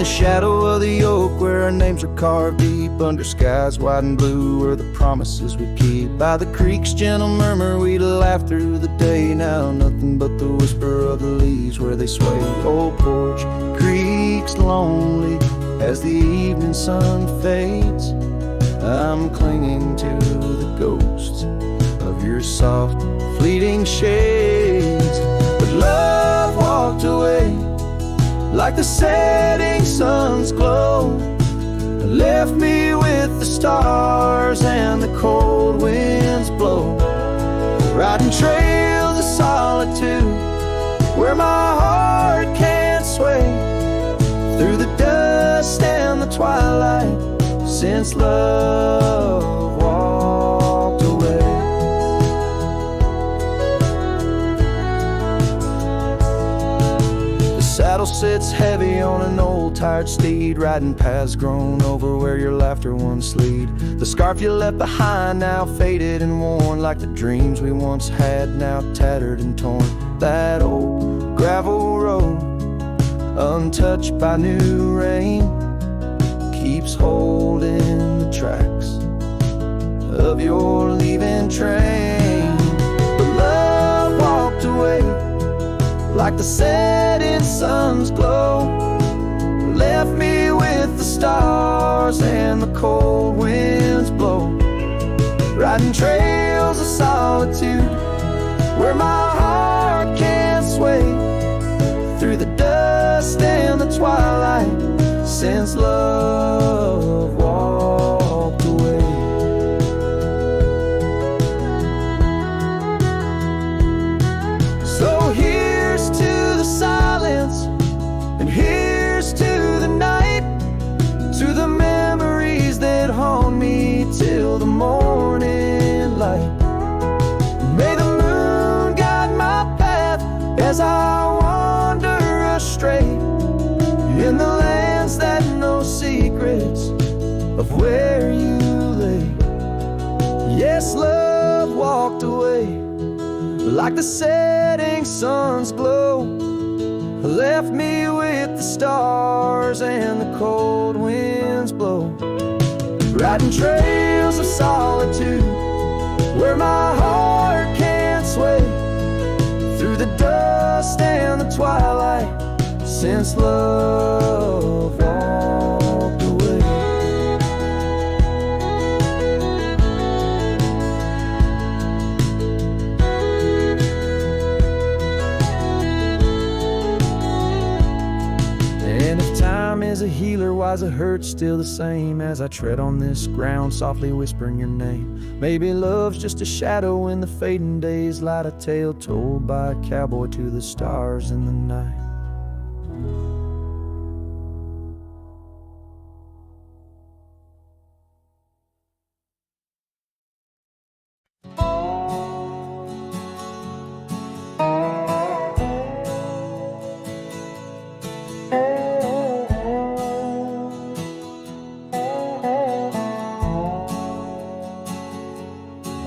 the shadow of the oak, where our names are carved deep, under skies wide and blue, where the promises we keep. By the creek's gentle murmur, we'd laugh through the day. Now nothing but the whisper of the leaves where they sway. Old porch creaks lonely as the evening sun fades. I'm clinging to the ghosts of your soft, fleeting shades. But love walked away like the setting sun's glow, left me with the stars and the cold winds blow. Riding trails of solitude where my heart can't sway, through the dust and the twilight, since love walked away. The saddle sits heavy on an old tired steed, riding paths grown over where your laughter once lead. The scarf you left behind, now faded and worn, like the dreams we once had, now tattered and torn. That old gravel road, untouched by new rain, keeps holding the tracks of your leaving train. But love walked away like the setting sun's glow, left me with the stars and the cold winds blow. Riding trails of solitude where my heart can't sway, through the dust and the twilight, since love walked away. So here's to the silence, and here's to the night, to the memories that haunt me till the morning light. May the moon guide my path as I wander astray, in the lands that know secrets of where you lay. Yes, love walked away like the setting sun's glow, left me with the stars and the cold winds blow. Riding trails of solitude where my heart can't sway, through the dust and the twilight, since love walked away. And if time is a healer, why's it hurt still the same as I tread on this ground, softly whispering your name? Maybe love's just a shadow in the fading days, light a tale told by a cowboy to the stars in the night.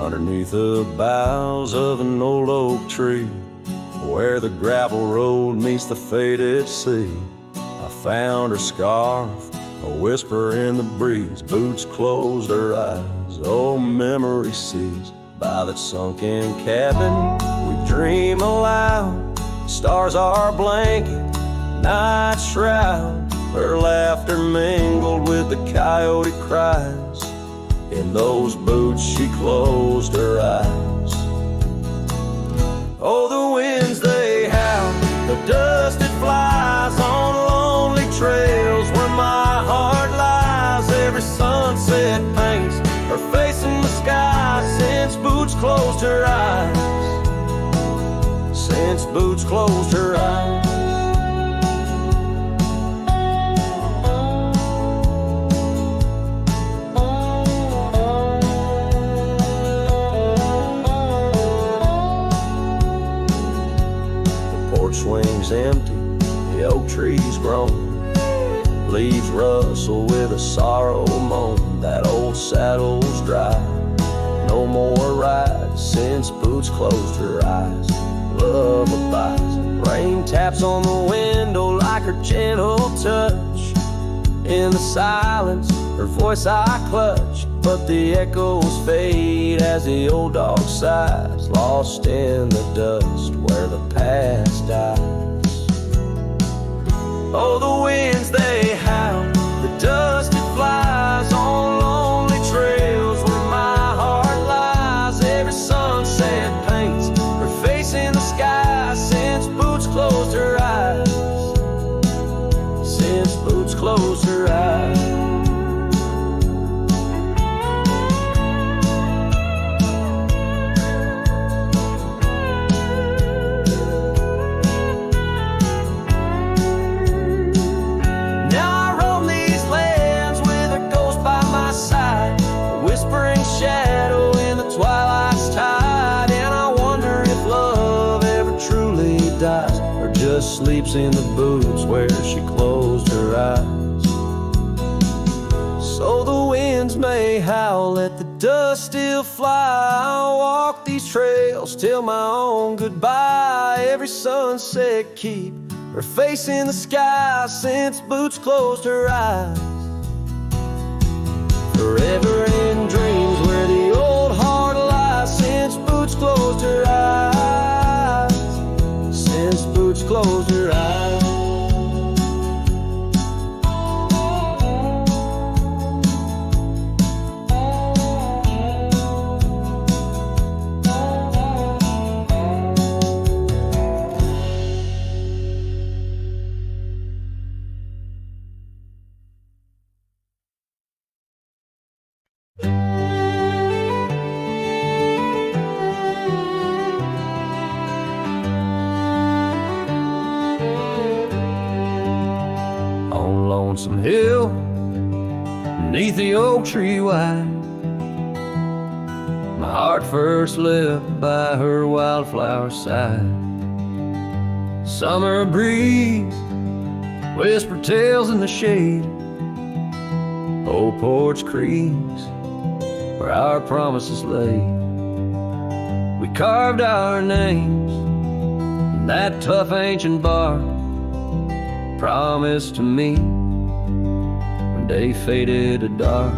Underneath the boughs of an old oak tree, where the gravel road meets the faded sea, I found her scarf, a whisper in the breeze. Boots closed her eyes, old memory seized. By that sunken cabin, we dream aloud. Stars are blanket, night shroud. Her laughter mingled with the coyote cries. In those boots she closed her eyes. Oh, the winds they howl, the dust it flies on lonely trails where my heart lies. Every sunset paints her face in the sky since boots closed her eyes. Since boots closed her eyes. Swings empty, the oak tree's grown, leaves rustle with a sorrow moan. That old saddle's dry, no more rides since boots closed her eyes. Love abides, rain taps on the window like her gentle touch. In the silence, her voice I clutch, but the echoes fade as the old dog sighs, lost in the dust where the past dies. Oh, the winds they howl, the dust it flies on lonely trails where my heart lies. Every sunset paints her face in the sky since Boots closed her eyes. Since Boots closed her eyes. Shadow in the twilight's tide, and I wonder if love ever truly dies, or just sleeps in the boots where she closed her eyes. So the winds may howl, let the dust still fly. I'll walk these trails till my own goodbye. Every sunset keep her face in the sky since Boots closed her eyes. Forever in dreams where the old heart lies, since Boots closed her eyes. Since Boots closed her eyes. Lonesome hill, beneath the oak tree wide, my heart first left by her wildflower side. Summer breeze, whisper tales in the shade, old porch creaks where our promises lay. We carved our names in that tough ancient bark, promised to me day faded to dark.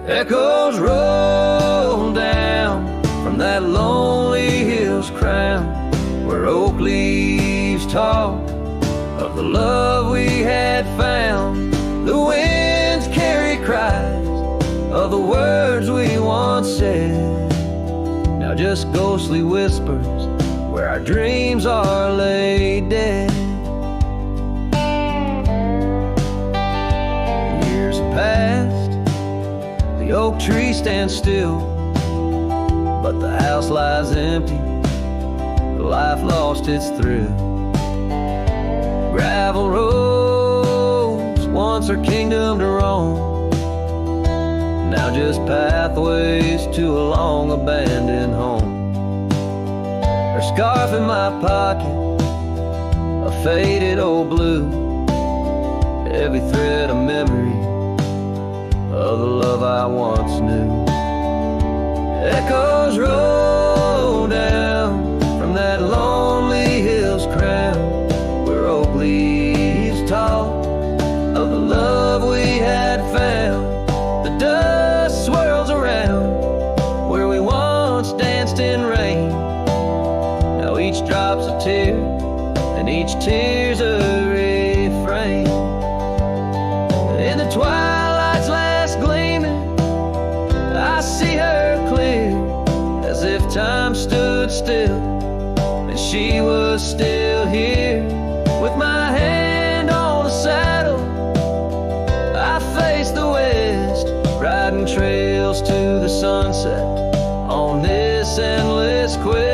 Echoes roll down from that lonely hill's crown, where oak leaves talk of the love we had found. The winds carry cries of the words we once said, now just ghostly whispers where our dreams are laid dead. Past, the oak tree stands still, but the house lies empty, life lost its thrill. Gravel roads, once our kingdom to roam, now just pathways to a long abandoned home. Her scarf in my pocket, a faded old blue, every thread a memory of the love I once knew. Echoes roll down from that lonely hill's crown, where oak leaves talk of the love we had found. The dust swirls around where we once danced in rain. Now each drop's a tear, and each tear's a refrain. In the twilight's last gleaming, I see her clear, as if time stood still and she was still here. With my hand on the saddle, I face the west, riding trails to the sunset on this endless quest.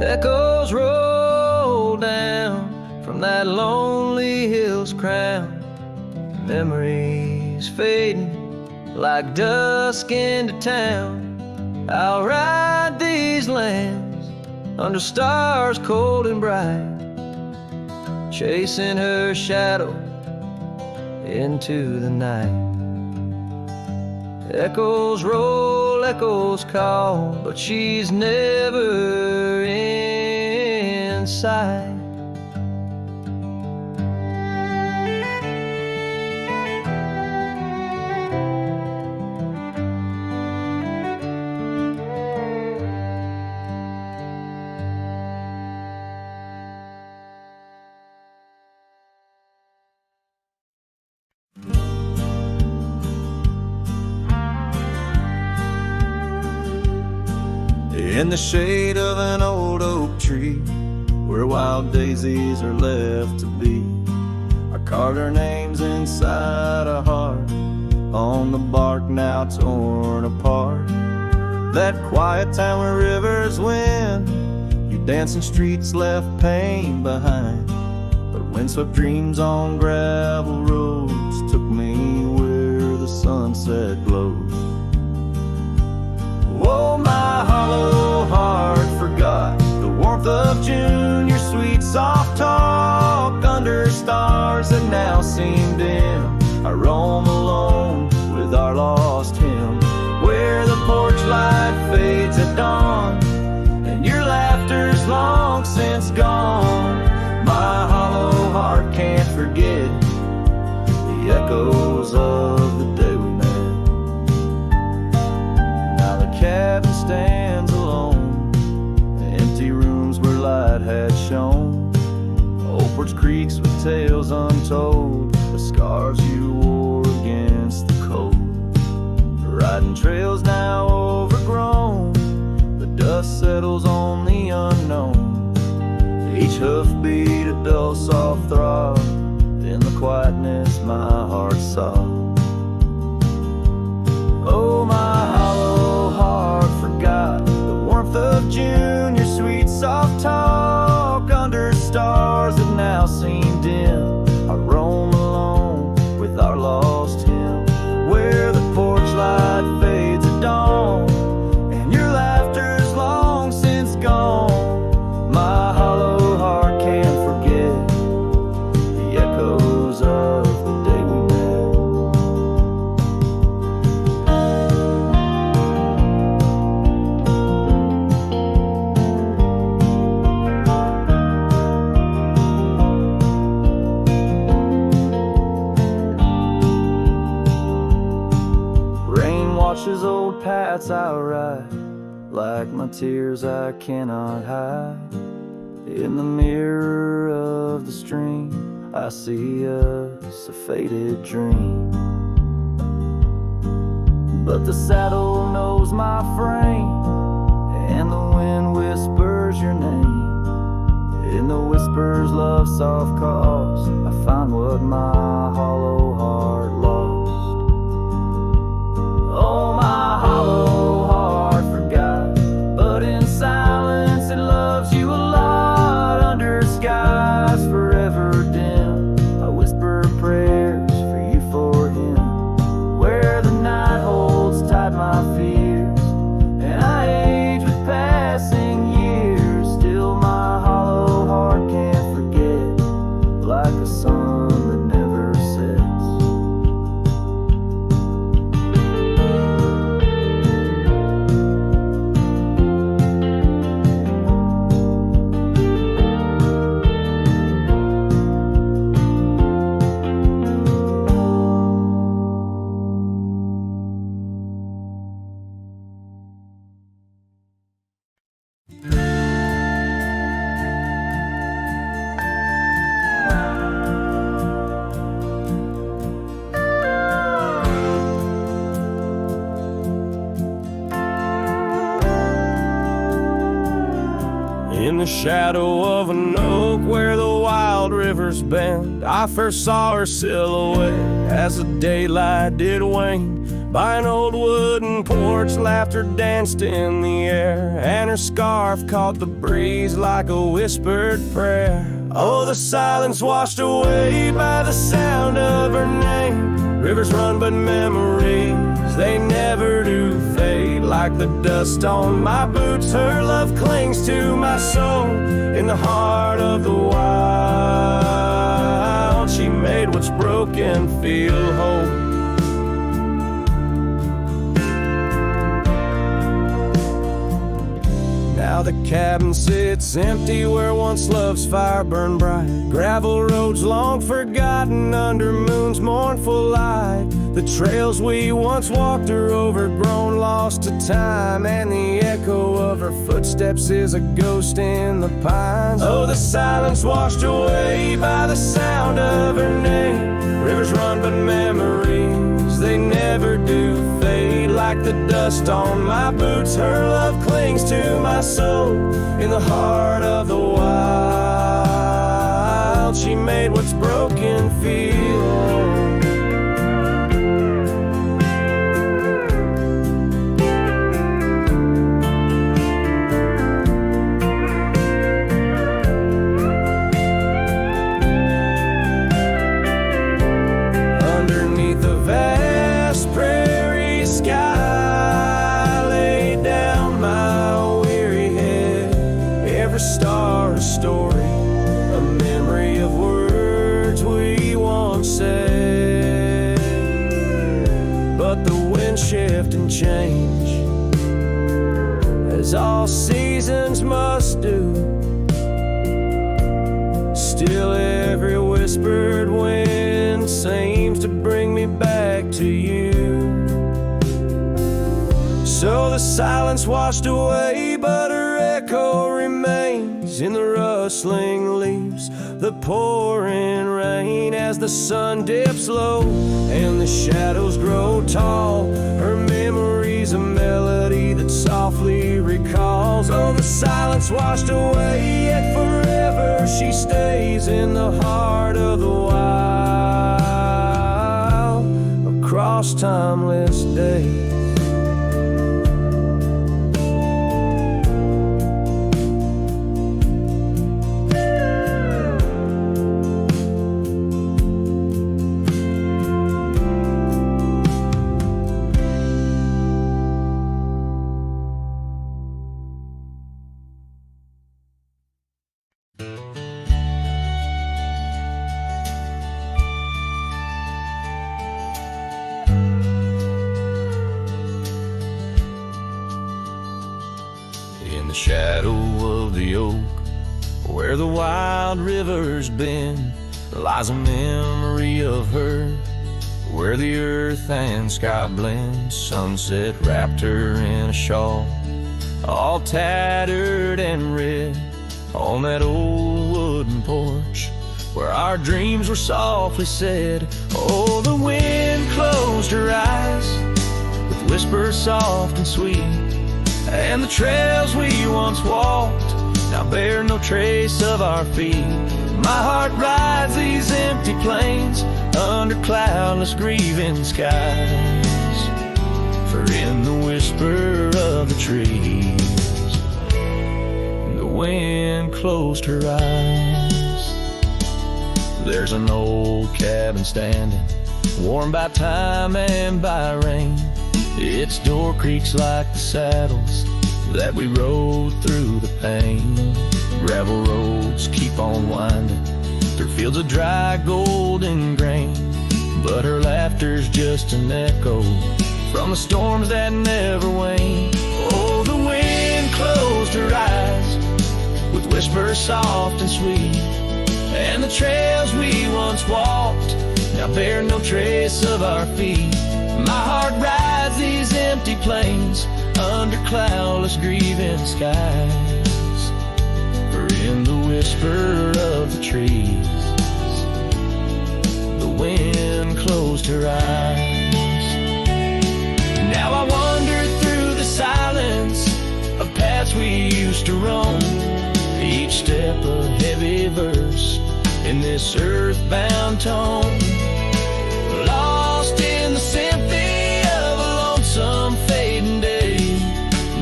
Echoes roll down from that lonely hill's crown, memories fading like dusk into town. I'll ride these lands under stars cold and bright, chasing her shadow into the night. Echoes roll, echoes call, but she's never in sight. in the shade of an old oak tree, where wild daisies are left to be. I carved our names inside a heart on the bark now torn apart. That quiet town where rivers win, your dancing streets left pain behind. But windswept dreams on gravel roads took me where the sunset glows. Oh, my hollow heart forgot the warmth of June, your sweet soft talk under stars that now seem dim. I roam alone with our lost hymn, where the porch light fades at dawn and your laughter's long since gone. My hollow heart can't forget the echoes of the day we met. Now the cabin stands alone, the empty rooms where light had shone, old porch creaks with tales untold, the scars you wore against the cold. Riding trails now overgrown, the dust settles on the unknown. Each hoofbeat a dull soft throb, in the quietness my heart sobbed. Oh, my hollow heart forgot the warmth of June, your sweet soft talk under stars that now seem dim. I roam alone with our lost hymn, where the porch light fades at dawn and your laughter's long since gone. My hollow heart can't forget the echoes of the day we washes old paths I ride, like my tears I cannot hide. In the mirror of the stream I see us a faded dream, but the saddle knows my frame and the wind whispers your name. In the whispers love soft calls, I find what my hollow heart lost. Oh, my hollow heart forgot, but in silence it loves you a lot. Under skies forever dim, I whisper prayers for you, for him, where the night holds tight my fears and I age with passing years. Still my hollow heart can't forget, like a sun that never sets. In the shadow of an oak where the wild rivers bend, I first saw her silhouette as the daylight did wane. By an old wooden porch, laughter danced in the air, and her scarf caught the breeze like a whispered prayer. Oh, the silence washed away by the sound of her name. Rivers run but memories, they never do fade. Like the dust on my boots, her love clings to my soul. In the heart of the wild, she made what's broken feel whole. Now the cabin sits empty where once love's fire burned bright. Gravel roads long forgotten under moon's mournful light. The trails we once walked are overgrown, lost to time, and the echo of her footsteps is a ghost in the pines. Oh, the silence washed away by the sound of her name. Rivers run but memories, they never do fade. Like like the dust on my boots. Her love clings to my soul in the heart of the wild. She made what's broken feel whole. Shift and change, as all seasons must do. Still every whispered wind seems to bring me back to you. So the silence washed away, but her echo remains in the rustling leaves, the pouring rain. As the sun dips low and the shadows grow tall, her memory's a melody that softly recalls. Oh, the silence washed away, yet forever she stays in the heart of the wild, across timeless days. In the shadow of the oak, where the wild river's been, lies a memory of her, where the earth and sky blend. Sunset wrapped her in a shawl, all tattered and red, on that old wooden porch, where our dreams were softly said. Oh, the wind closed her eyes with whispers soft and sweet, and the trails we once walked now bear no trace of our feet. My heart rides these empty plains under cloudless grieving skies, for in the whisper of the trees the wind closed her eyes. There's an old cabin standing, warmed by time and by rain. Its door creaks like the saddles that we rode through the pain. Gravel roads keep on winding through fields of dry golden grain, but her laughter's just an echo from the storms that never wane. Oh, the wind closed her eyes with whispers soft and sweet, and the trails we once walked now bear no trace of our feet. My heart rides these empty plains under cloudless grieving skies, for in the whisper of the trees the wind closed her eyes. Now I wander through the silence of paths we used to roam, each step a heavy verse in this earthbound tone, lost in the symphony of a lonesome fading day.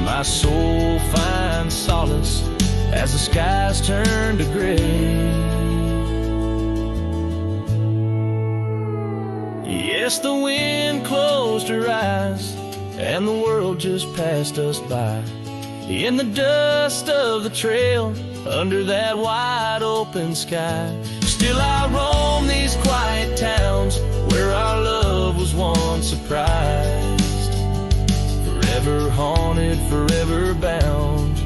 My soul finds solace as the skies turn to gray. Yes, the wind closed her eyes and the world just passed us by, in the dust of the trail under that wide open sky. Still I roam these quiet towns where our love was once surprised, forever haunted, forever bound,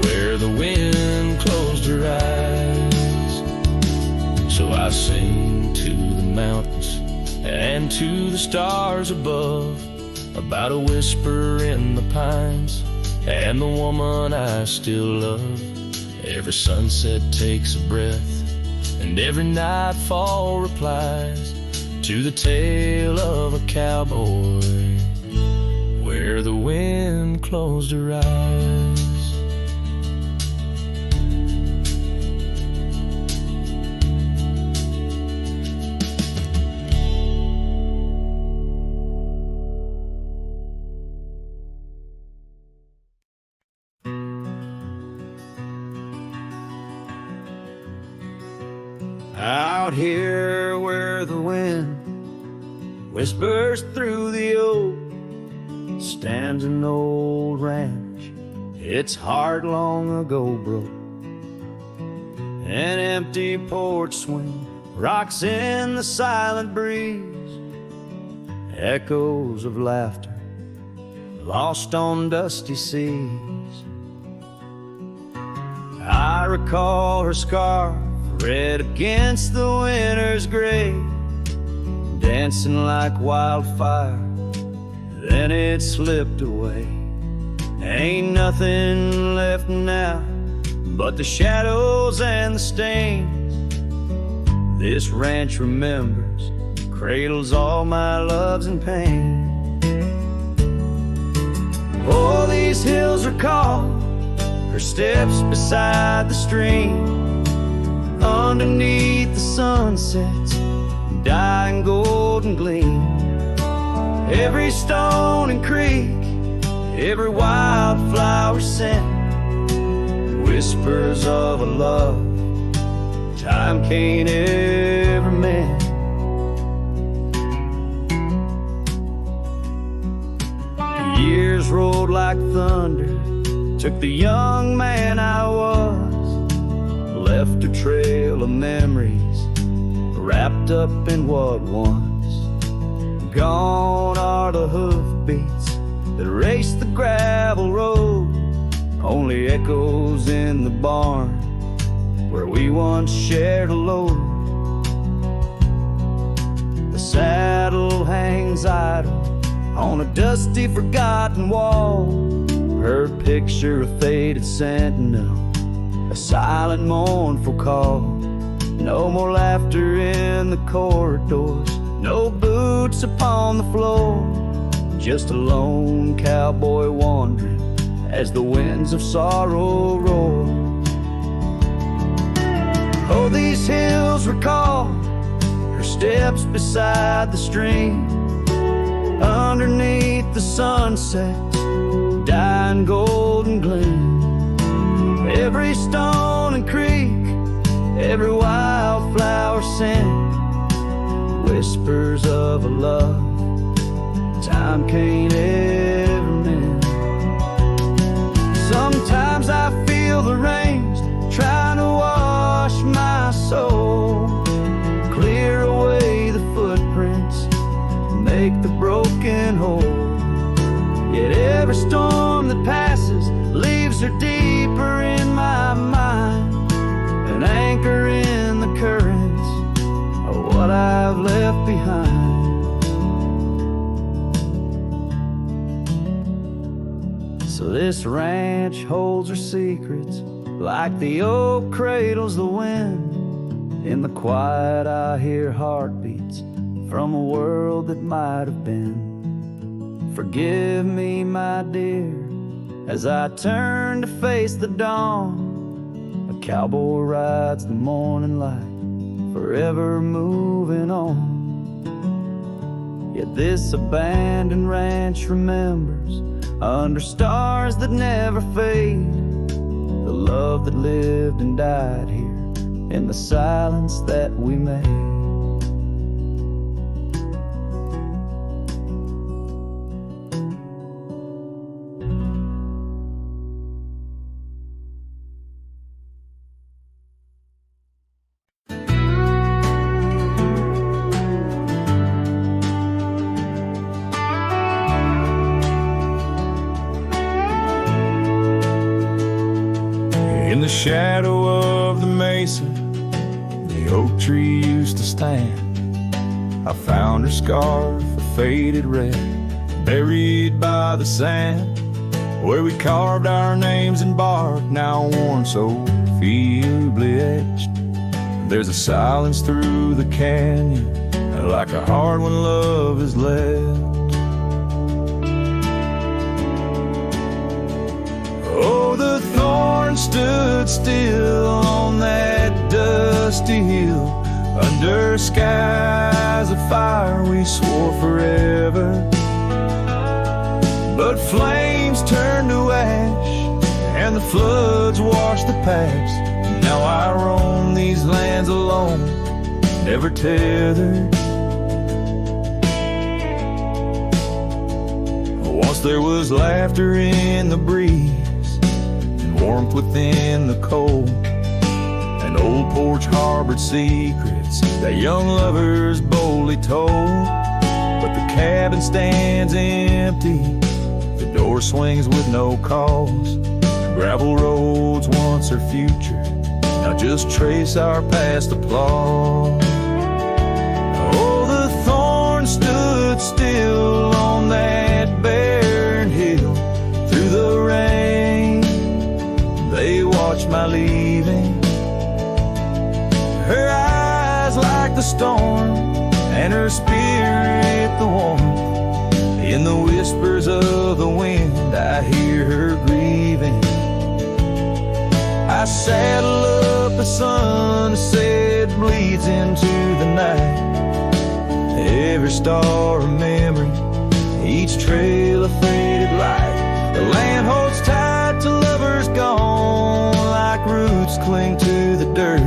where the wind closed her eyes. So I sing to the mountains and to the stars above about a whisper in the pines and the woman I still love. Every sunset takes a breath and every nightfall replies to the tale of a cowboy where the wind closed her eyes. Out here where the wind whispers through the oak stands an old ranch. Its heart long ago broke. An empty porch swing rocks in the silent breeze. Echoes of laughter lost on dusty seas. I recall her scarf red against the winter's gray, dancing like wildfire, then it slipped away. Ain't nothing left now but the shadows and the stains. This ranch remembers, cradles all my loves and pain. Oh, these hills recall her steps beside the stream, underneath the sunset's dying golden gleam. Every stone and creek, every wildflower scent, whispers of a love time can't ever mend. Years rolled like thunder, took the young man I was, left a trail of memories wrapped up in what once. Gone are the hoofbeats that raced the gravel road, only echoes in the barn where we once shared a load. The saddle hangs idle on a dusty forgotten wall, her picture a faded sentinel, a silent mournful call. No more laughter in the corridors, no boots upon the floor, just a lone cowboy wandering as the winds of sorrow roar. Oh, these hills recall her steps beside the stream, underneath the sunset's dying golden gleam. Every stone and creek, every wildflower scent, whispers of a love time can't ever mend. Sometimes I feel the rains trying to wash my soul, clear away the footprints, make the broken whole. Yet every storm that passes leaves her deeper in my mind, an anchor in the currents of what I've left behind. So this ranch holds her secrets like the oak cradles the wind. In the quiet I hear heartbeats from a world that might have been. Forgive me, my dear, as I turn to face the dawn. A cowboy rides the morning light, forever moving on. Yet this abandoned ranch remembers, under stars that never fade, the love that lived and died here in the silence that we made. In the shadow of the mesa, the oak tree used to stand. I found her scarf, a faded red, buried by the sand, where we carved our names in bark, now worn so feebly etched. There's a silence through the canyon, like a heart when love is left. thorn stood still on that dusty hill, under skies of fire we swore forever. But flames turned to ash, and the floods washed the past. Now I roam these lands alone, never tethered. Once there was laughter in the breeze, and warmth within the cold. An old porch harbored secrets that young lovers boldly told. But the cabin stands empty, the door swings with no cause. Gravel roads once our future, now just trace our past applause. Oh, the thorn stood still on that barren hill. Through the rain, they watched my leaving. Her eyes like the storm, and her spirit the warmth. In the whispers of the wind, I hear her grieving. I saddle up a sunset, bleeds into the night. Every star a memory, each trail a faded light. The land holds tight to lovers gone, like roots cling to the dirt.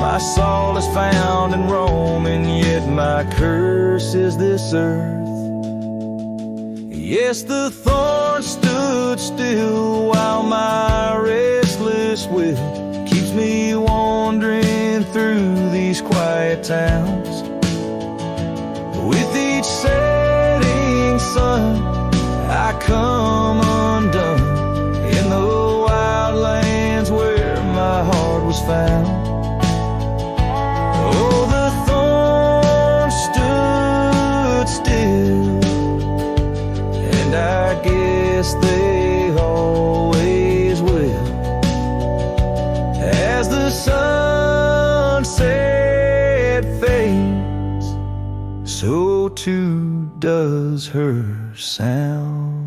My soul is found in Rome, and yet my curse is this earth. Yes, the thorn stood still while my restless will keeps me wandering through these quiet towns. With each setting sun, I come undone in the wild lands where my heart was found. Oh, the thorn stood still, and I guess they always will. As the sunset fades, so too does her sound.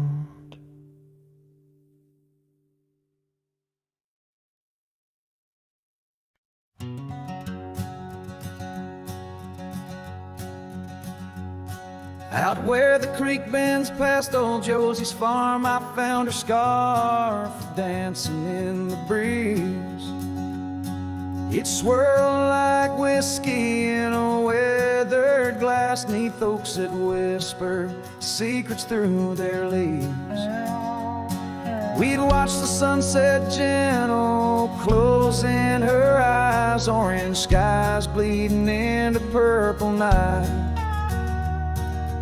Out where the creek bends past old Josie's farm, I found her scarf dancing in the breeze. It swirled like whiskey in a weathered glass, 'neath oaks that whisper secrets through their leaves. We'd watch the sunset gentle, closing her eyes, orange skies bleeding into purple night.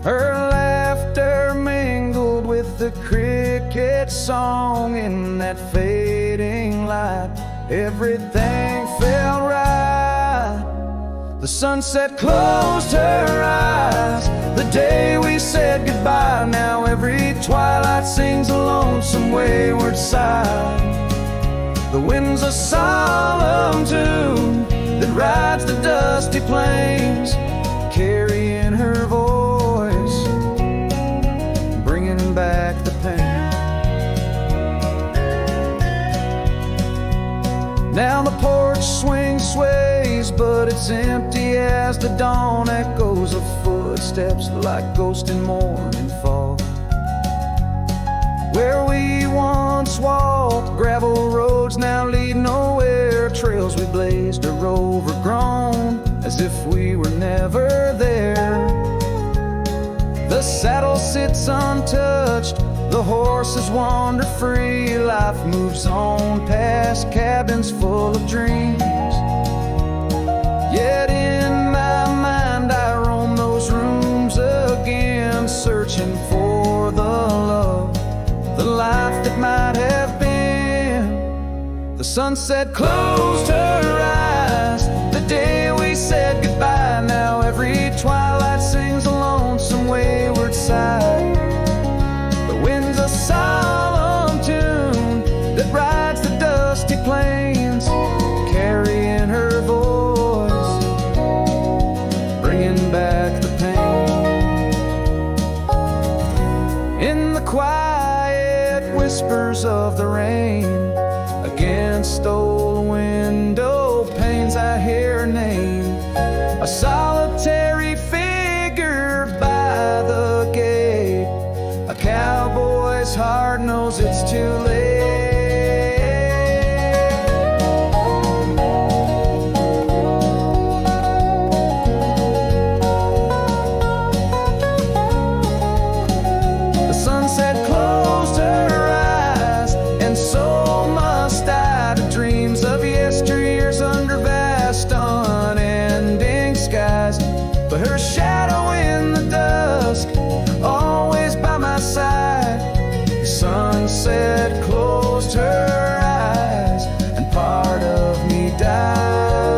Her laughter mingled with the cricket song in that fading light. Everything felt right. The sunset closed her eyes the day we said goodbye. Now every twilight sings a lonesome wayward sigh. The wind's a solemn tune that rides the dusty plains, carrying her voice, bringing back the pain. Now the porch swing sways, but it's empty as the dawn echoes of footsteps like ghosts in morning fog. Where we once walked, gravel roads now lead nowhere. Trails we blazed are overgrown, as if we were never there. The saddle sits untouched, the horses wander free. Life moves on past cabins full of dreams. Yet in my mind I roam those rooms again, searching for the love, the life that might have been. The sunset closed her eyes the day we said goodbye. Now every twilight sings a lonesome wayward sigh. The wind's a solemn tune that rides the dusty plains, carrying her voice, bringing back the pain. In the quiet whispers of the rain, a a solitary figure by the gate. A cowboy's heart knows it's too late. The sunset closed her eyes, and so must I, to dreams of yesteryears under vast unending skies. But her shadow in the dusk, always by my side. The sunset closed her eyes, and part of me died.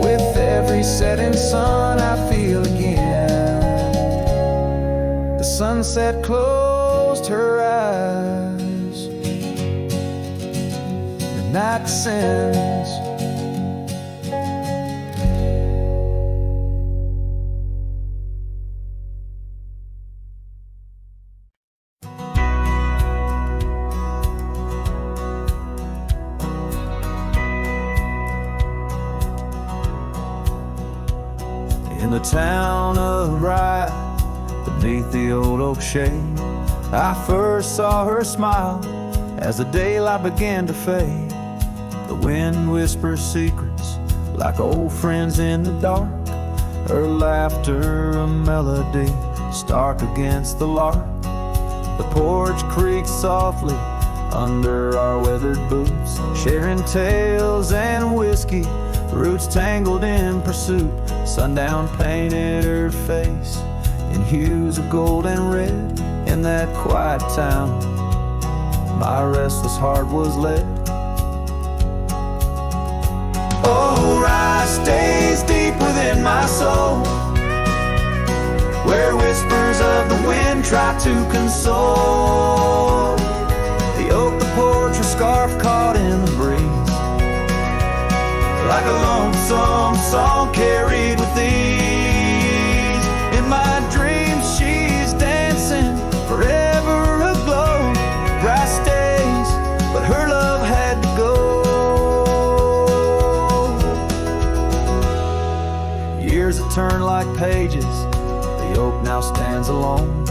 With every setting sun I feel again. The sunset closed her eyes. The night descends. In the town of Bryan, beneath the old oak shade, I first saw her smile as the daylight began to fade. The wind whispers secrets like old friends in the dark. Her laughter a melody stark against the lark. The porch creaks softly under our weathered boots, sharing tales and whiskey, roots tangled in pursuit. Sundown painted her face in hues of gold and red. In that quiet town, my restless heart was led. Oh, rye stays deep within my soul, where whispers of the wind try to console. The oak, the porch, her scarf caught in the breeze, like a lonesome song carried with ease. In my dreams she's dancing, forever aglow. Bright stays, but her love had to go. Years have turned like pages, the oak now stands alone.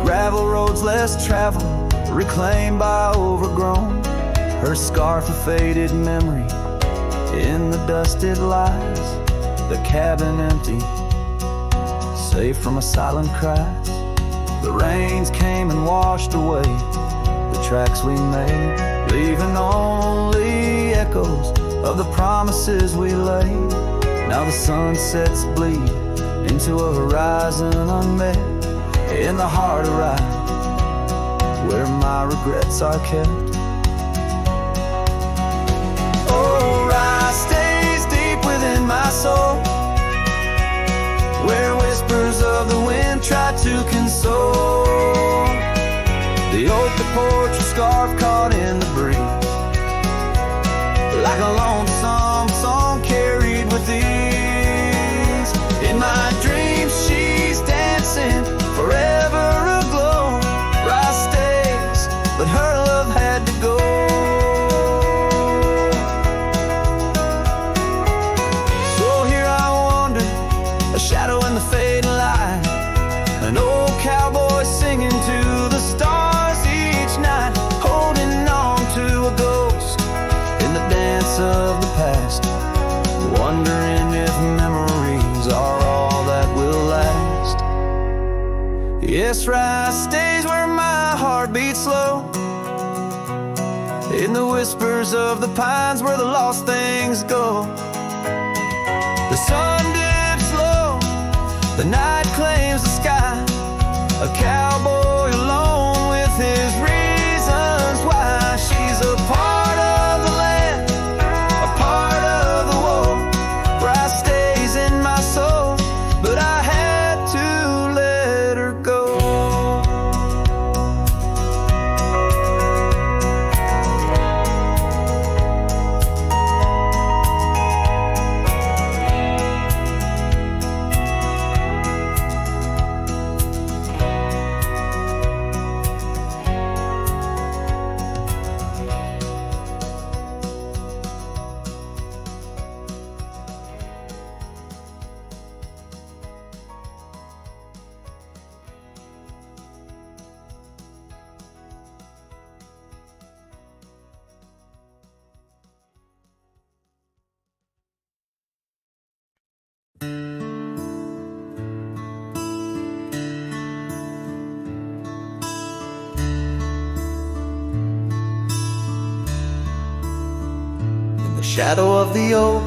Gravel roads less traveled, reclaimed by overgrown. Her scarf a faded memory in the dusted lies. The cabin empty, safe from a silent cry. The rains came and washed away the tracks we made, leaving only echoes of the promises we laid. Now the sunsets bleed into a horizon unmet, in the heart of Rye, where my regrets are kept. Oh, Rye stays deep within my soul, where whispers of the wind try to console. The oak, the porch, a scarf caught in the breeze, like a lonesome song carried with ease. In my dreams she's dancing, forever aglow. Rye stays, but her love had to go. So here I wander, a shadow in the fading light, an old cowboy singing to the stars each night, holding on to a ghost in the dance of the past, wondering if memories are all that will last. Yes, Rye stays where my heart beats slow, in the whispers of the pines where the lost things go. The sun dips low, the night claims the sky, a cowboy alone with his reasons why. She's a part of the land, a part of the woe. Rye stays in my soul, but I had to let her go. the shadow of the oak,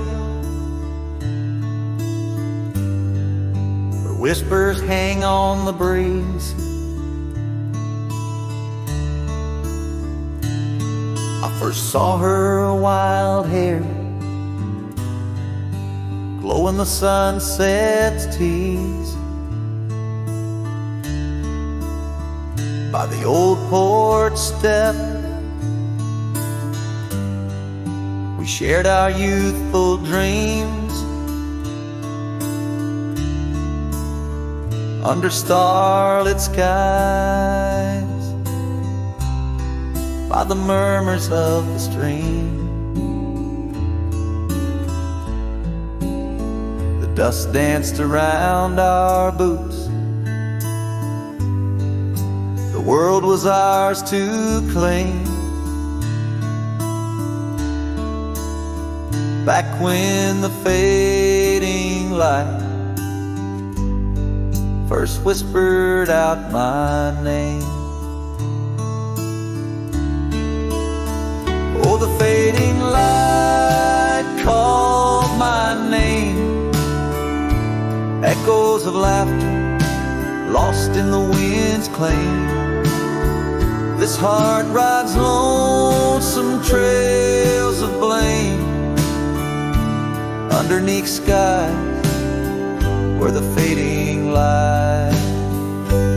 where whispers hang on the breeze. I first saw her wild hair glow in the sunset's tease, by the old porch step. We shared our youthful dreams under starlit skies, by the murmurs of the stream. The dust danced around our boots. The world was ours to claim, back when the fading light first whispered out my name. Oh, the fading light called my name. Echoes of laughter lost in the wind's claim. This heart rides lonesome trails of blame underneath skies where the fading light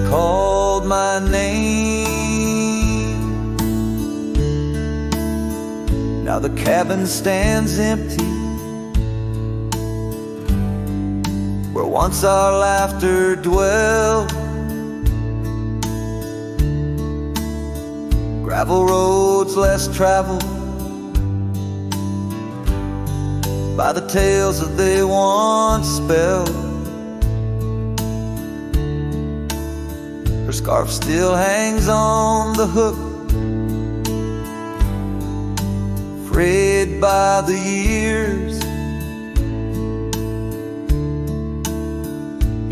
called my name. Now the cabin stands empty, where once our laughter dwelled. Gravel roads less traveled by the tales that they once spelled. Her scarf still hangs on the hook, frayed by the years.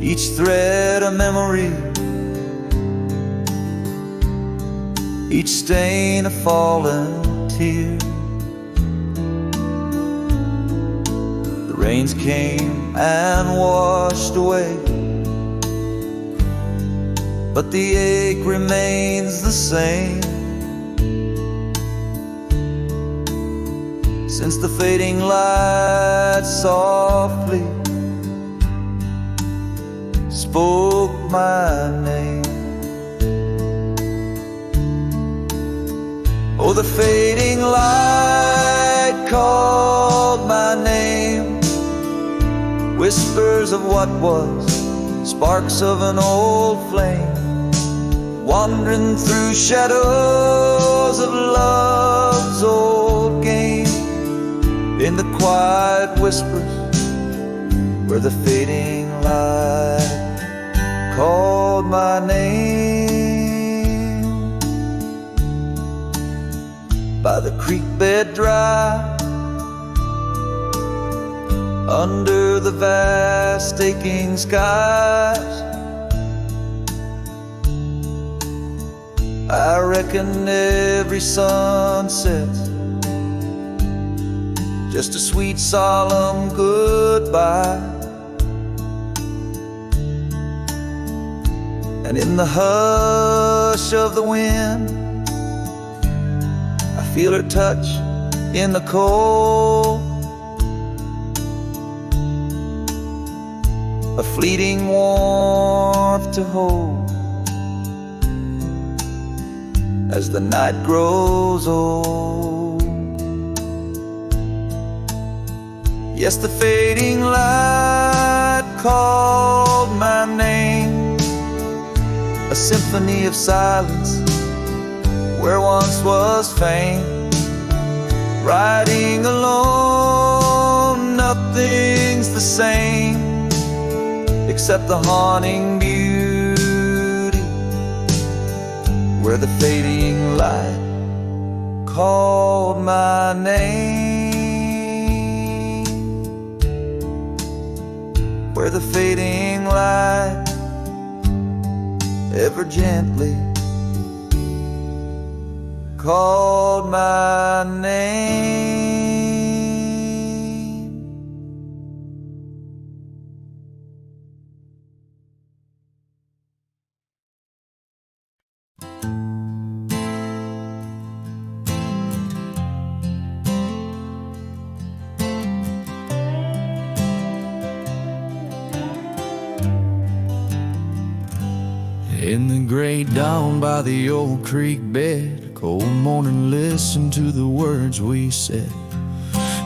Each thread a memory, each stain a fallen tear. The rains came and washed away, but the ache remains the same. Since the fading light softly spoke my name. Oh, the fading light called my name. Whispers of what was, sparks of an old flame, wandering through shadows of love's old game. In the quiet whispers where the fading light called my name. By the creek bed dry, under the vast aching skies, I reckon every sunset's just a sweet solemn goodbye. And in the hush of the wind, I feel her touch in the cold, a fleeting warmth to hold as the night grows old. Yes, the fading light called my name, a symphony of silence where once was fame. Riding alone, nothing's the same except the haunting beauty where the fading light called my name. Where the fading light ever gently called my name. In the great dawn by the old creek bed, cold morning, listen to the words we said.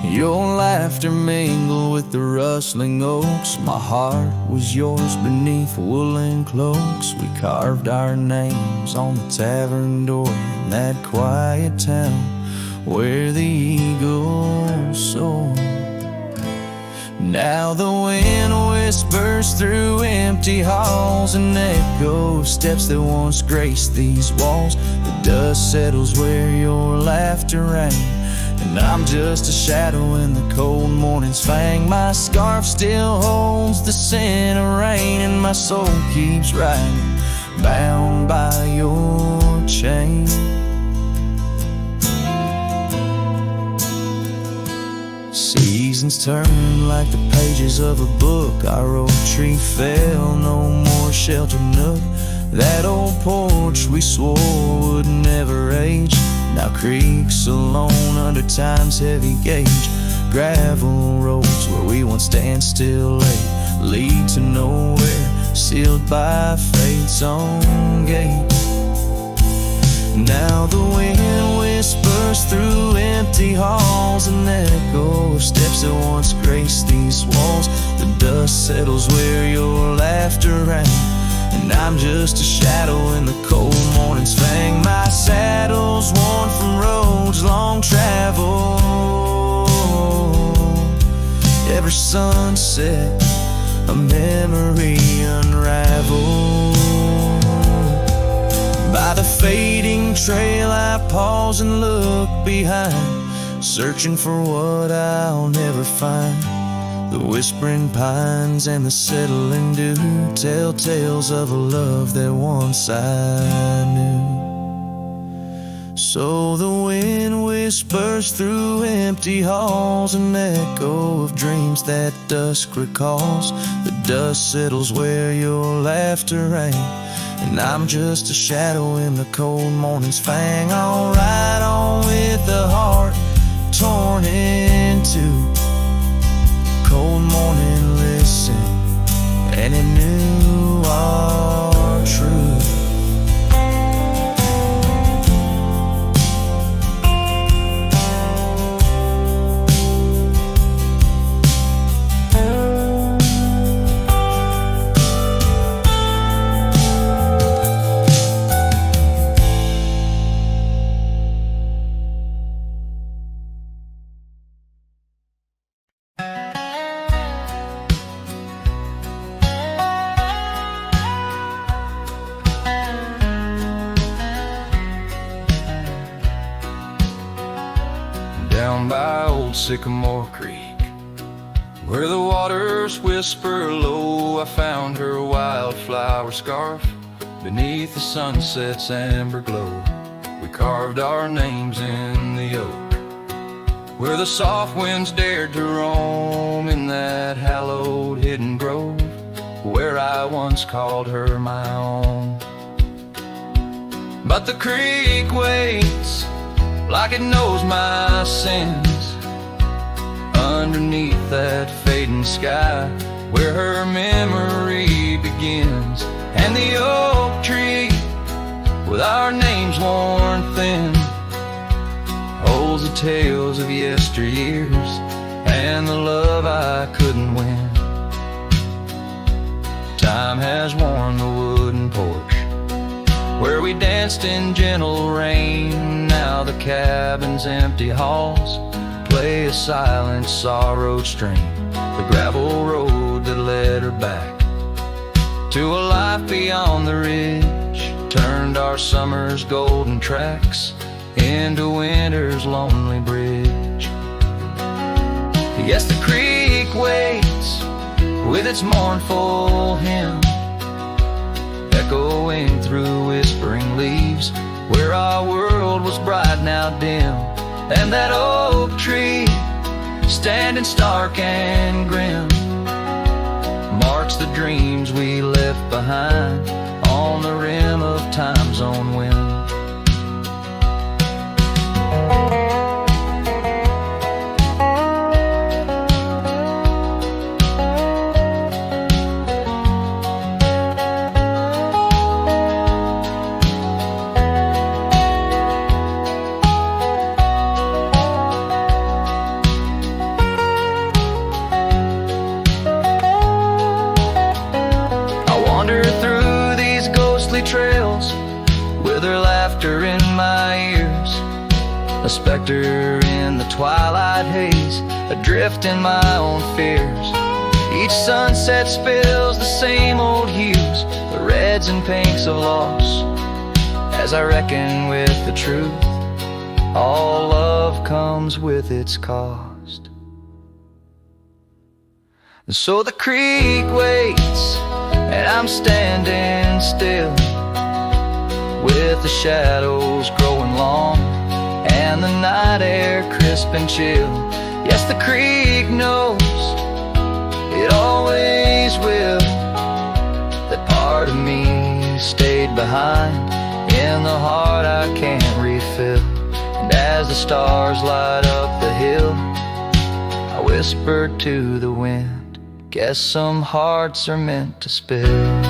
Your laughter mingled with the rustling oaks. My heart was yours beneath woolen cloaks. We carved our names on the tavern door in that quiet town where the eagles soar. Now the wind whispers through empty halls, an echo of steps that once graced these walls. The dust settles where your laughter rang, and I'm just a shadow in the cold morning's fang. My scarf still holds the scent of rain, and my soul keeps riding, bound by your chain. Seasons turn like the pages of a book. Our oak tree fell, no more sheltered nook. That old porch we swore would never age now creaks alone under time's heavy gauge. Gravel roads where we once danced still late lead to nowhere, sealed by fate's own gate. Now the wind whispers through empty halls, an echo of steps that once graced these walls. The dust settles where your laughter rang, and I'm just a shadow in the cold morning's fang. My saddle's worn from roads long traveled. Every sunset, a memory unraveled. By the fading trail I pause and look behind, searching for what I'll never find. The whispering pines and the settling dew tell tales of a love that once I knew. So the wind whispers through empty halls, an echo of dreams that dusk recalls. The dust settles where your laughter rang, and I'm just a shadow in the cold morning's fang. I'll ride on with the heart torn in two. Cold morning, listen, and it knew our truth. Down by old Sycamore Creek, where the waters whisper low, I found her wildflower scarf beneath the sunset's amber glow. We carved our names in the oak, where the soft winds dared to roam, in that hallowed hidden grove, where I once called her my own. But the creek waits like it knows my sins, underneath that fading sky, where her memory begins. And the oak tree, with our names worn thin, holds the tales of yesteryears and the love I couldn't win. Time has worn the wooden porch where we danced in gentle rain. Now the cabin's empty halls play a silent sorrowed strain. The gravel road that led her back to a life beyond the ridge turned our summer's golden tracks into winter's lonely bridge. Yes, the creek waits with its mournful hymn, echoing through whispering leaves, where our world was bright now dim. And that oak tree, standing stark and grim, marks the dreams we left behind on the rim of time's own wind. specter in the twilight haze, adrift in my own fears. Each sunset spills the same old hues, the reds and pinks of loss. As I reckon with the truth, all love comes with its cost. And so the creek waits, and I'm standing still, with the shadows growing long and the night air crisp and chill. Yes, the creek knows, it always will, that part of me stayed behind in the heart I can't refill. And as the stars light up the hill, I whispered to the wind, guess some hearts are meant to spill.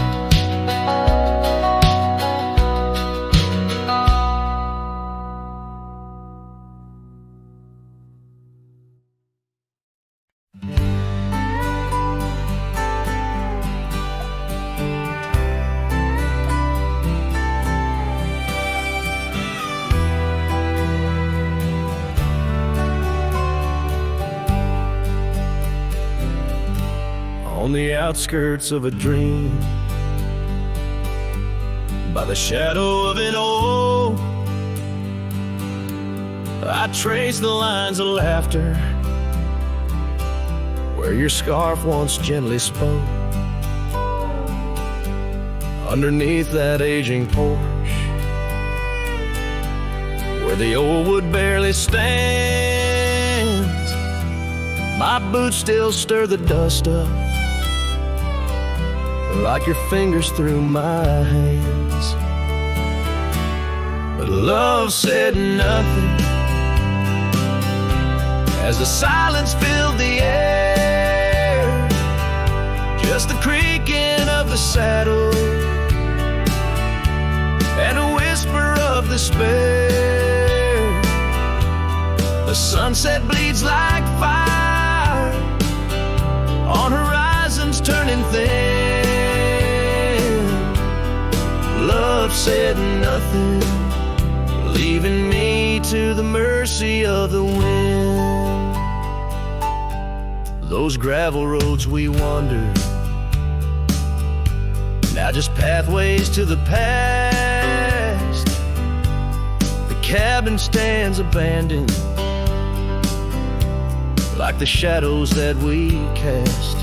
On the outskirts of a dream, by the shadow of an oak, I trace the lines of laughter where your scarf once gently spoke. Underneath that aging porch, where the old wood barely stands, my boots still stir the dust up like your fingers through my hands. But love said nothing as the silence filled the air, just the creaking of the saddle and a whisper of despair. The sunset bleeds like fire on horizons turning thin. Love said nothing, leaving me to the mercy of the wind. Those gravel roads we wandered, now just pathways to the past. The cabin stands abandoned, like the shadows that we cast.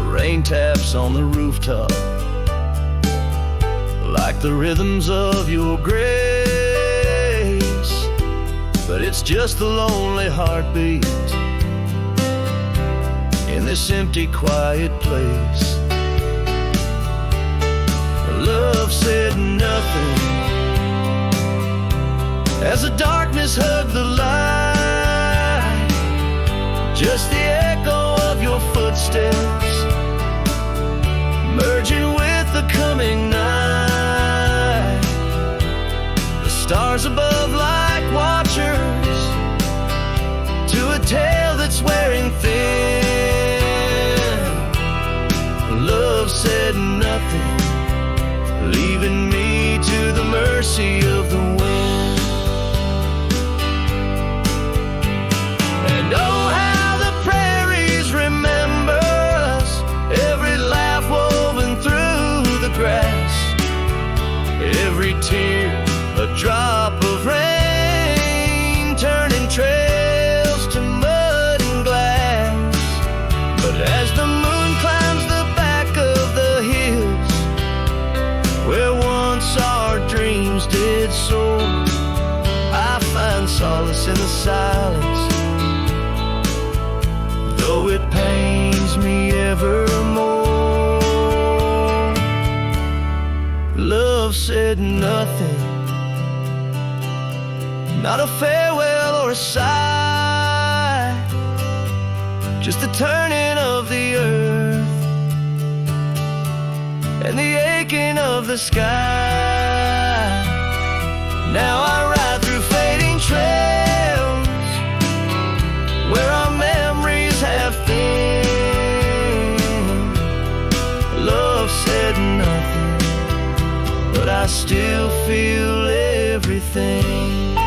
Rain taps on the rooftop, like the rhythms of your grace. But it's just a lonely heartbeat in this empty, quiet place. Love said nothing as the darkness hugged the light, just the echo of your footsteps merging with the coming night. The stars above like watchers to a tale that's wearing thin. Love said nothing, leaving me to the mercy of the wind. And oh, how the prairies remember us, every laugh woven through the grass, every tear a drop of rain, turning trails to mud and glass. But as the moon climbs the back of the hills where once our dreams did soar, I find solace in the silence, though it pains me evermore. Love said nothing, not a farewell or a sigh, just the turning of the earth and the aching of the sky. Now I ride through fading trails where our memories have thinned. Love said nothing, but I still feel it. everything.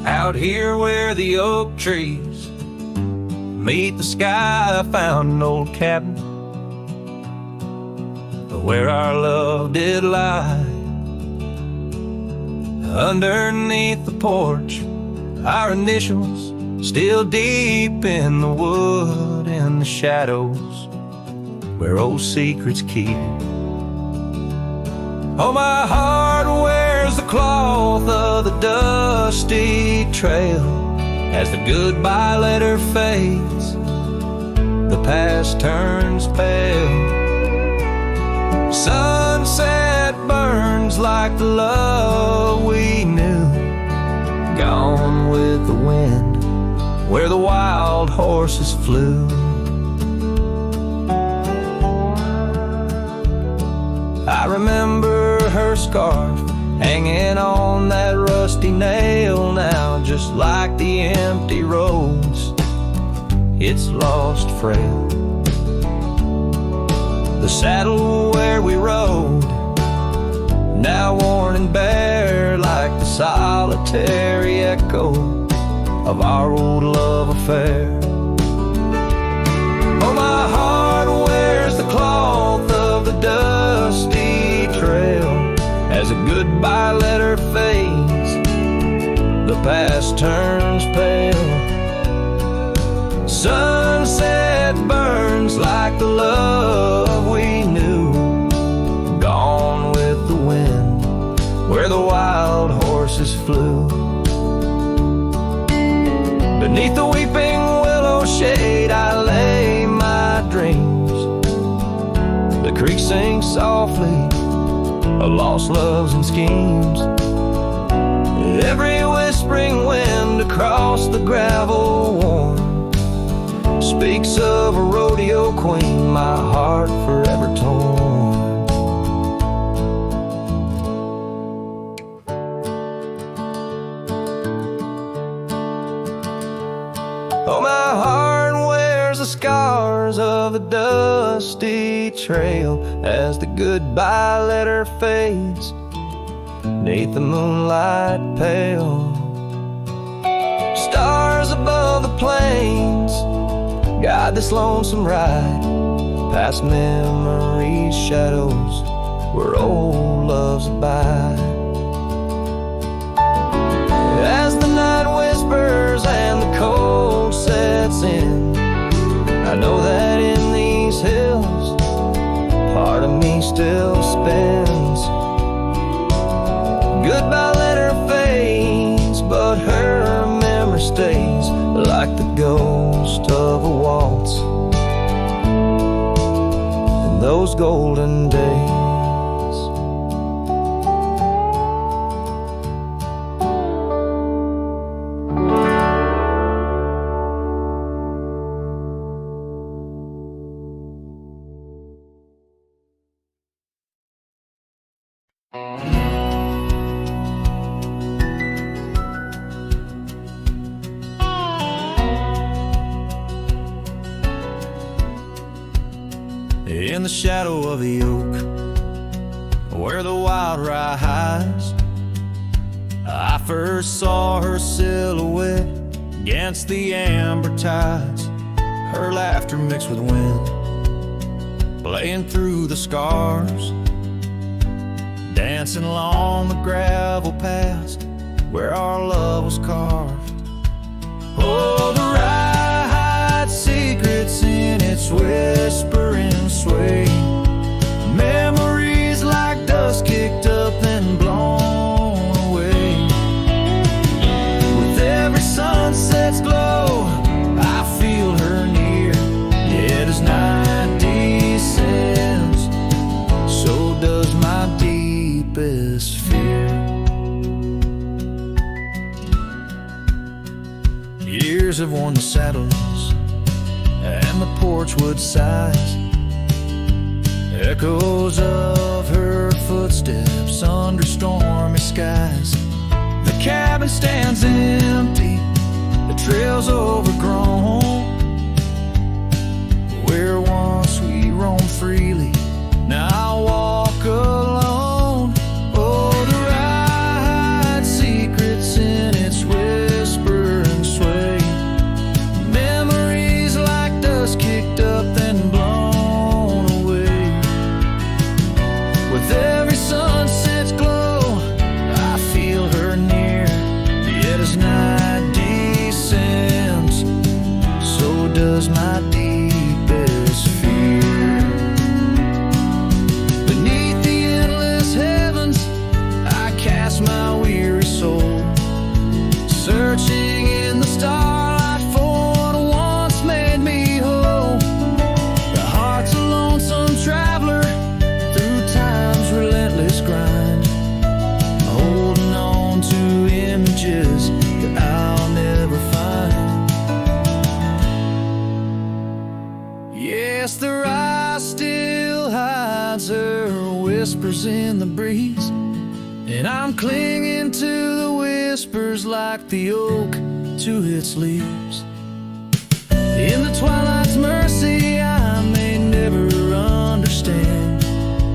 Out here where the oak trees meet the sky, I found an old cabin where our love did lie. Underneath the porch, our initials still deep in the wood, in the shadows where old secrets keep. Oh, my heart wears the cloth of the dusty trail as the goodbye letter fades, the past turns pale. Sunset burns like the love we knew, gone with the wind where the wild horses flew. I remember her scarf hanging on that rusty nail now, just like the empty roads, it's lost frail. The saddle where we rode, now worn and bare like the solitary echo of our old love affair. Oh, my heart wears the cloth of the dusty trail as a goodbye letter fades, the past turns pale. Sunset burns like the love we knew, gone with the wind where the wild horses flew. Beneath the weeping willow shade I lay my dreams. The creek sings softly of lost loves and schemes. Every whispering wind across the gravel worn speaks of a rodeo queen, my heart forever torn. Oh, my heart wears the scars of the dusty trail as the goodbye letter fades, neath the moonlight pale. Stars above the plains guide this lonesome ride, past memories, shadows where old loves abide. As the night whispers and the cold sets in, I know that in these hills part of me still spins. Goodbye letter fades, but her memory stays like the ghost of a waltz in those golden days. In the shadow of the oak, where the wild rye hides, I first saw her silhouette against the amber tides. Her laughter mixed with wind, playing through the scars, dancing along the gravel paths where our love was carved. Oh, the rye hides secrets in its whispering sway, memories like dust kicked up and blown away. With every sunset's glow, I feel her near, yet as night descends, so does my deepest fear. Years have worn the saddles and the porch wood sighs. Echoes of her footsteps under stormy skies. The cabin stands empty, the trail's overgrown. Where once we roamed freely, now I walk alone. Oh, the ride, secrets in its whisper and sway. Memories like dust kicked up then blown away. With every sunset's glow, I feel her near. Yet as night descends, so does my deepest fear. Beneath the endless heavens, I cast my weary soul, searching in the starlight for what once made me whole. The heart's a lonesome traveler through time's relentless grind, holding on to images that I'll never find. Yes, the rise still hides her whispers in the breeze, and I'm clinging to the whispers like the oak to its leaves. In the twilight's mercy, I may never understand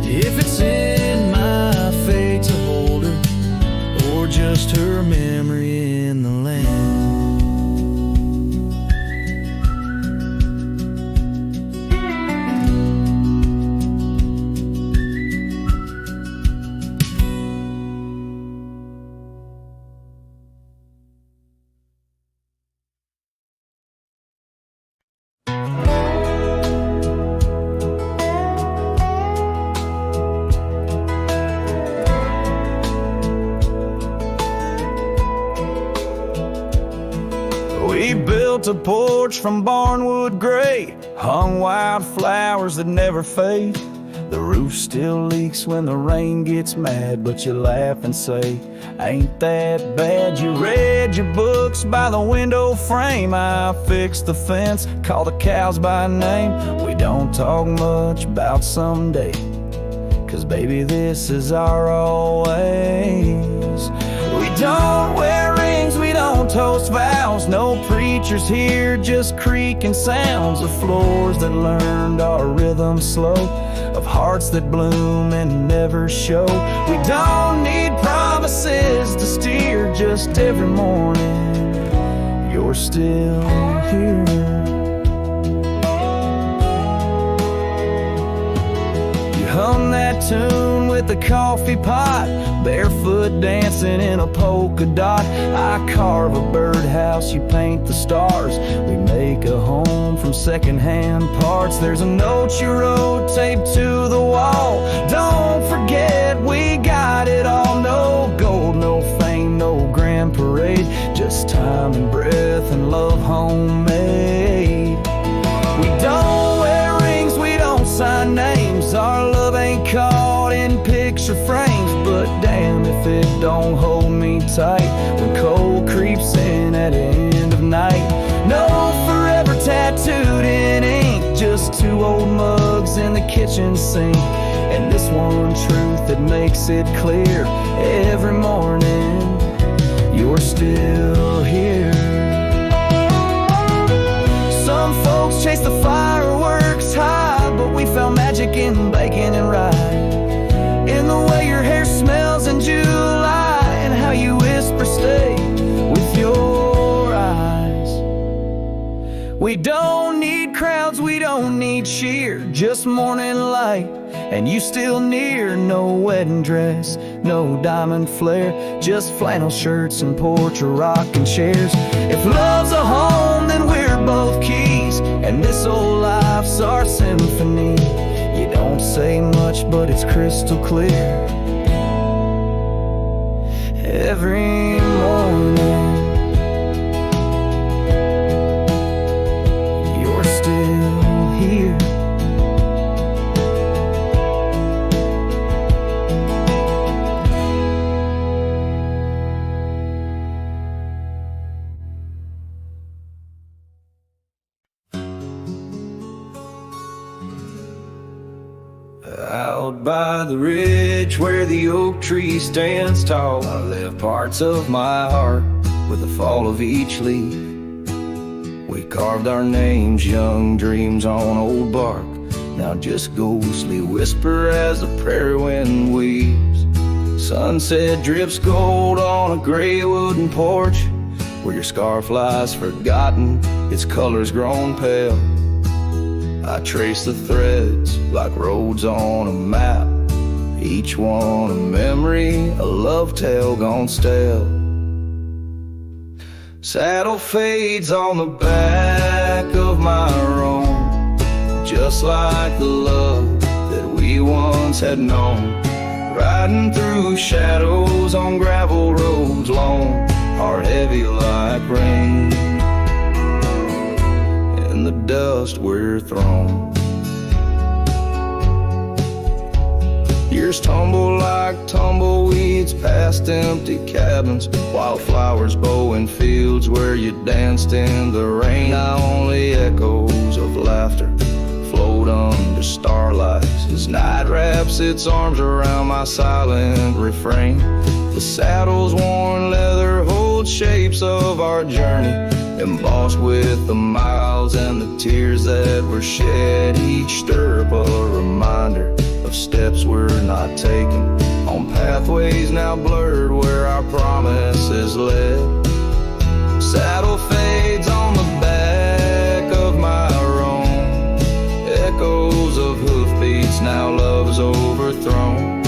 if it's in my fate to hold her, or just her memory in the land. We built a porch from barnwood gray, hung wild flowers that never fade. The roof still leaks when the rain gets mad, but you laugh and say, ain't that bad? You read your books by the window frame. I fixed the fence, called the cows by name. We don't talk much about someday, 'cause baby, this is our always. We don't wear rings, we don't toast vows. No preachers here, just creaking sounds of floors that learned our rhythm slow, of hearts that bloom and never show. We don't need promises to steer, just every morning you're still here. Hum that tune with the coffee pot, barefoot dancing in a polka dot. I carve a birdhouse, you paint the stars. We make a home from secondhand parts. There's a note you wrote taped to the wall. Don't forget we got it all. No gold, no fame, no grand parade, just time and breath and love homemade. We don't wear rings, we don't sign names. Our love ain't caught in picture frames, but damn if it don't hold me tight when cold creeps in at the end of night. No forever tattooed in ink, just two old mugs in the kitchen sink, and this one truth that makes it clear every morning you're still here. Some folks chase the fireworks high, but we found magic in bacon and rye, in the way your hair smells in July, and how you whisper stay with your eyes. We don't need crowds, we don't need cheer, just morning light and you still near. No wedding dress, no diamond flare, just flannel shirts and porch or rocking chairs. If love's a home, then we're both keys, and this old life's our symphony. You don't say much, but it's crystal clear every morning you're still here. the ridge where the oak tree stands tall, I left parts of my heart with the fall of each leaf. We carved our names, young dreams on old bark, now just ghostly whisper as the prairie wind weaves. Sunset drips gold on a gray wooden porch, where your scarf lies forgotten, its colors grown pale. I trace the threads like roads on a map, each one a memory, a love tale gone stale. Saddle fades on the back of my roan, just like the love that we once had known. Riding through shadows on gravel roads long, heart heavy like rain. In the dust we're thrown. Years tumble like tumbleweeds past empty cabins, wildflowers bow in fields where you danced in the rain. Now only echoes of laughter float under starlight as night wraps its arms around my silent refrain. The saddle's worn leather holds shapes of our journey, embossed with the miles and the tears that were shed. Each stirrup a reminder of steps we're not taking, on pathways now blurred where our promises led. Saddle fades on the back of my roan, echoes of hoofbeats, now love's overthrown.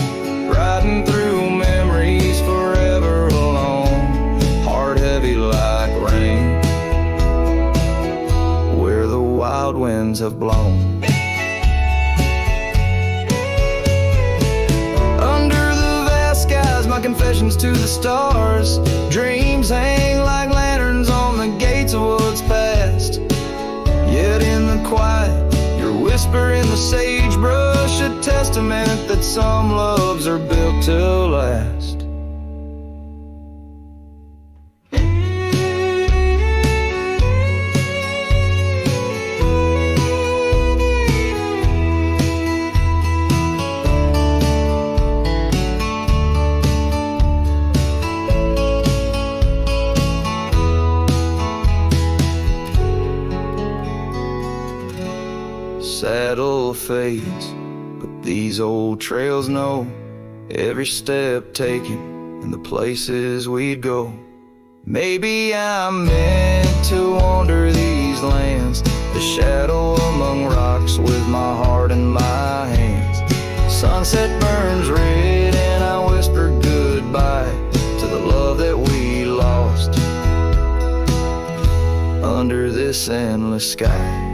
Riding through memories forever alone, heart heavy like rain, where the wild winds have blown. My confessions to the stars, dreams hang like lanterns on the gates of what's past. Yet in the quiet, your whisper in the sagebrush, a testament that some loves are built to last. Saddle fades, but these old trails know every step taken and the places we'd go. Maybe I'm meant to wander these lands, the shadow among rocks with my heart in my hands. Sunset burns red and I whisper goodbye to the love that we lost under this endless sky.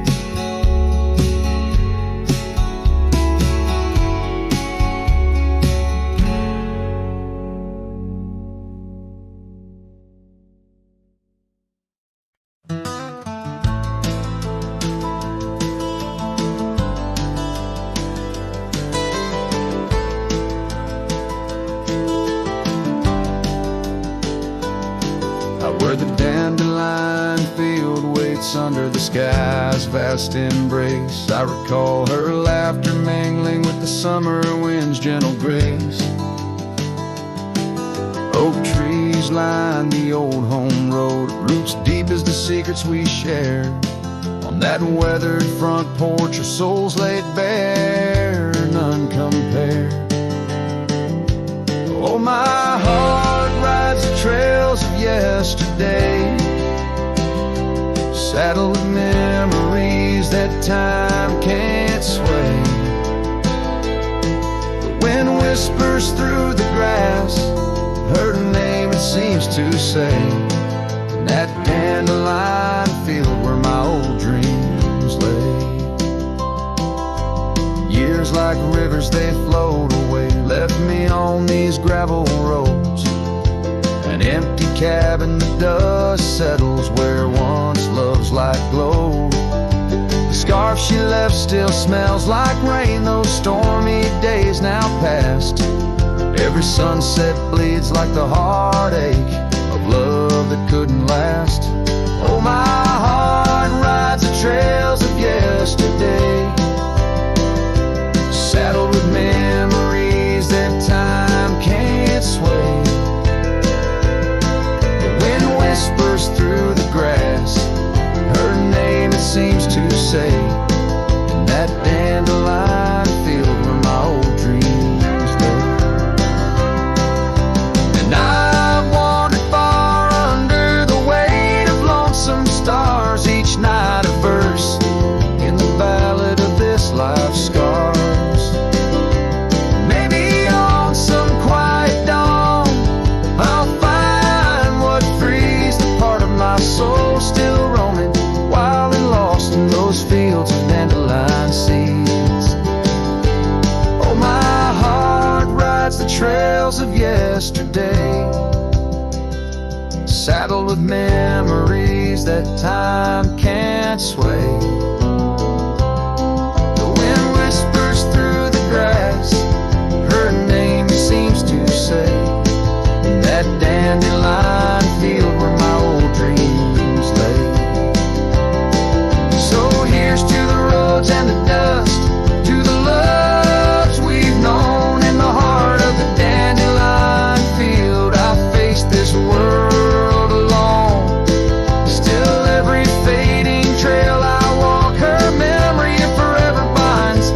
Where the dandelion field waits under the sky's vast embrace, I recall her laughter mingling with the summer wind's gentle grace. Oak trees line the old home road, roots deep as the secrets we shared. On that weathered front porch, our souls laid bare, none compared. Oh, my heart rides the trails of yesterday, saddled with memories that time can't sway. The wind whispers through the grass, her name it seems to say, in that dandelion field where my old dreams lay. Years like rivers they flowed away, left me on these gravel roads, an empty cabin, the dust settles where once love's light glowed. The scarf she left still smells like rain, those stormy days now past. Every sunset bleeds like the heartache of love that couldn't last. Oh, my heart rides the trails of yesterday, saddled with memories trails of yesterday, saddled with memories that time can't sway. The wind whispers through the grass, her name seems to say, in that dandelion field where my old dreams lay. So here's to the roads and the dust, to the loves we've known in the heart of the dandelion field. I faced this world alone, still every fading trail I walk, her memory forever binds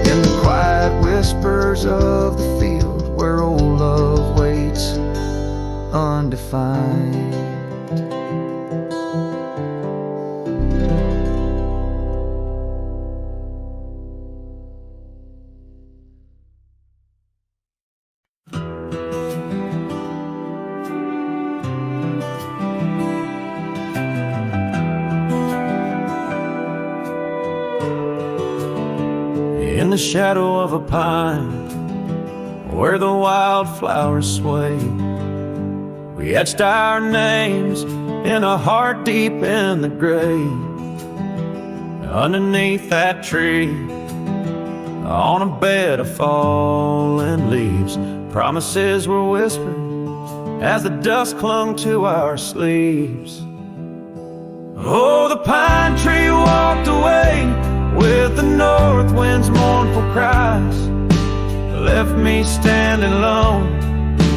in the quiet whispers of the field where old love waits undefined. In the shadow of a pine, where the wildflowers sway, we etched our names in a heart deep in the grave. Underneath that tree, on a bed of fallen leaves, promises were whispered as the dust clung to our sleeves. Oh, the pine tree walked away with the north wind's mournful cries, left me standing alone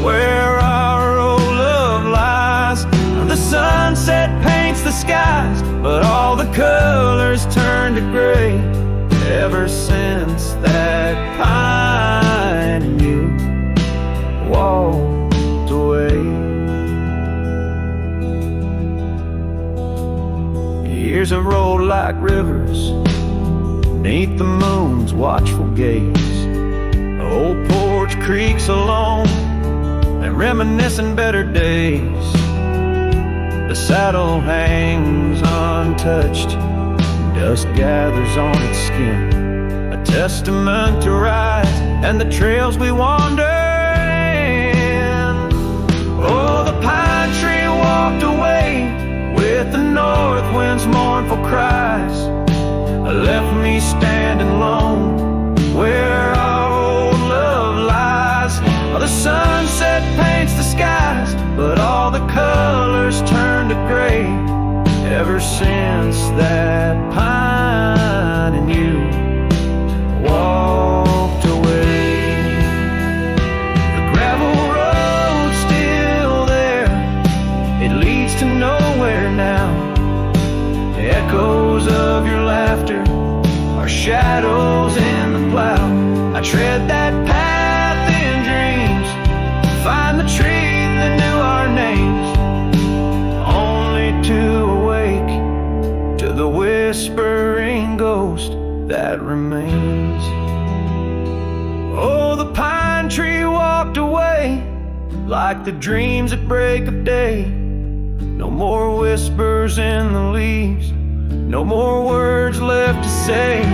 where our old love lies. The sunset paints the skies, but all the colors turn to gray ever since that pine and you walked away. Years have rolled like rivers beneath the moon's watchful gaze. Old porch creaks alone and reminiscing better days. The saddle hangs untouched, dust gathers on its skin, a testament to ride and the trails we wander in. Oh, the pine tree walked away with the north wind's mournful cries, left me standing alone where our old love lies. The sunset paints the skies, but all the colors turn to gray ever since that pine and you walked away. The gravel road's still there, it leads to nowhere now. The echoes of your laughter are shadows in the plow. I tread that path in dreams, find the tree that knew our names, only to awake to the whispering ghost that remains. Oh, the pine tree walked away like the dreams at break of day. No more whispers in the leaves, no more words left to say.